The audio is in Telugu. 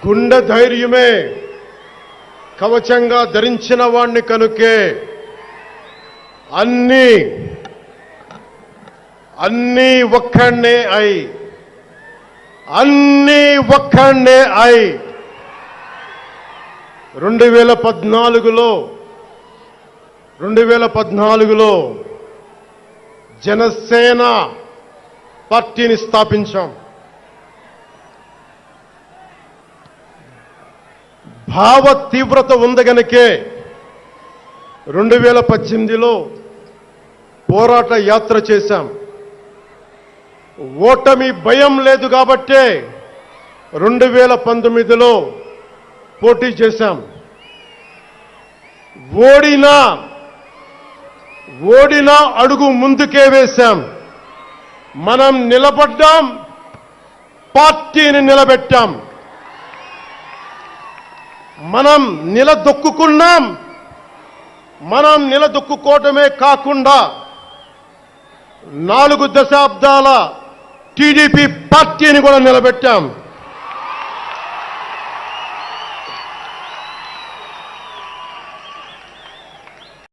గుండె ధైర్యమే కవచంగా ధరించిన వాణ్ణి కనుకే అన్నీ ఒక్కడే అయి 2014లో జనసేన పార్టీని స్థాపించాం. భావ తీవ్రత ఉంది గనుకే 2018లో పోరాట యాత్ర చేశాం. ఓటమి భయం లేదు కాబట్టే 2019లో పోటీ చేశాం. ఓడినా అడుగు ముందుకే వేశాం. మనం నిలబడ్డాం, పార్టీని నిలబెట్టాం. మనం నిలదొక్కుకున్నాం. మనం నిలదొక్కుకోవటమే కాకుండా 4 దశాబ్దాల టీడీపీ పార్టీని కూడా నిలబెట్టాం.